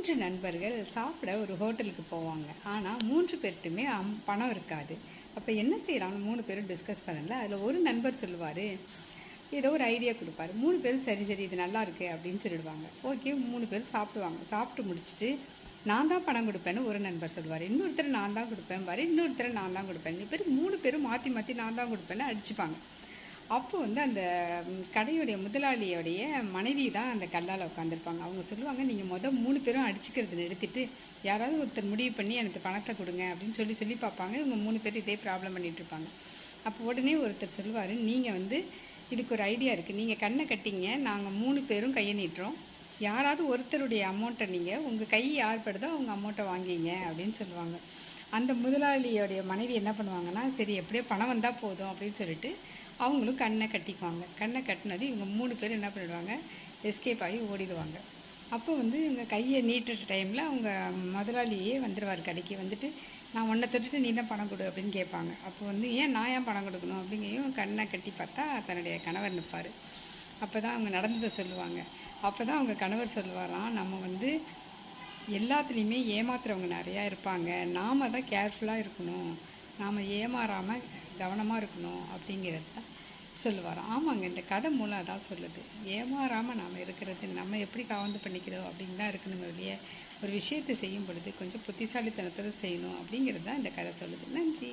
3 நண்பர்கள் சாப்பிட ஒரு ஹோட்டலுக்கு போவாங்க. ஆனா 3 பேர்ட்டயுமே பணம் இருக்காது. அப்ப என்ன செய்யலாம்னு 3 பேரும் டிஸ்கஸ் பண்ணல. அதுல ஒரு நண்பர் சொல்லுவாரு, ஏதோ ஒரு ஐடியா குடுப்பாரு. 3 பேரும் சரி, சரி இது நல்லாயிருக்கு அப்படின்னு சொல்லிடுவாங்க. ஓகே 3 பேரும் சாப்பிடுவாங்க. சாப்பிட்டு முடிச்சுட்டு, நான் தான் பணம் குடுப்பேன்னு ஒரு நண்பர் சொல்லுவாரு. இன்னொருத்தர் நான் தான் குடுப்பேன்பாரு. இன்னொருத்தர் நான் தான் குடுப்பேன். 3 பேரும் மாத்தி மாத்தி நான் தான் குடுப்பேன்னு அடிச்சுப்பாங்க. அப்போ வந்து அந்த கடையுடைய முதலாளியோடைய மனைவி தான் அந்த கல்லால் உட்காந்துருப்பாங்க. அவங்க சொல்லுவாங்க, நீங்கள் 3 பேரும் அடிச்சுக்கிறத நிறுத்திட்டு யாராவது ஒருத்தர் முடிவு பண்ணி எனக்கு பணத்தை கொடுங்க அப்படின்னு சொல்லி சொல்லி பார்ப்பாங்க. இவங்க 3 பேர் இதே ப்ராப்ளம் பண்ணிட்டு இருப்பாங்க. அப்போ உடனே ஒருத்தர் சொல்லுவார், நீங்கள் வந்து இதுக்கு ஒரு ஐடியா இருக்குது, நீங்கள் கண்ணை கட்டிங்க, நாங்கள் 3 பேரும் கையை நீட்டுறோம், யாராவது ஒருத்தருடைய அமௌண்ட்டை நீங்கள் உங்கள் கை யார் படுதோ அவங்க அமௌண்ட்டை வாங்கிங்க அப்படின்னு சொல்லுவாங்க. அந்த முதலாளியோடைய மனைவி என்ன பண்ணுவாங்கன்னா, சரி எப்படியோ பணம் வந்தால் போதும் அப்படின்னு சொல்லிட்டு அவங்களும் கண்ணை கட்டிக்குவாங்க. கண்ணை கட்டினது இவங்க 3 பேரும் என்ன பண்ணிடுவாங்க, எஸ்கேப் ஆகி ஓடிடுவாங்க. அப்போ வந்து இவங்க கையை நீட்டுற டைமில் அவங்க முதலாளியே வந்துடுவார் கடைக்கு. வந்துட்டு, நான் உன்னை தொட்டுட்டு நீ தான் பணம் கொடு அப்படின்னு கேட்பாங்க. அப்போ வந்து ஏன் நான் ஏன் பணம் கொடுக்கணும் அப்படிங்கையும் கண்ணை கட்டி பார்த்தா தன்னுடைய கணவர் நிற்பார். அப்போ தான் அவங்க நடந்ததை சொல்லுவாங்க. அப்போ தான் அவங்க கணவர் சொல்லுவாராம், நம்ம வந்து எல்லாத்துலேயுமே ஏமாத்துறவங்க நிறையா இருப்பாங்க, நாம் தான் கேர்ஃபுல்லாக இருக்கணும், நாம் ஏமாறாமல் கவனமாக இருக்கணும் அப்படிங்கிறது தான் சொல்லுவாராம். ஆமாங்க, இந்த கதை மூலம் அதான் சொல்லுது. ஏமாறாமல் நாம் இருக்கிறது, நம்ம எப்படி கவர்ந்து பண்ணிக்கிறோம் அப்படின்னு தான் இருக்கணுங்க இல்லையே. ஒரு விஷயத்தை செய்யும் பொழுது கொஞ்சம் புத்திசாலித்தனத்தில் செய்யணும் அப்படிங்கிறது தான் இந்த கதை சொல்லுது. நன்றி.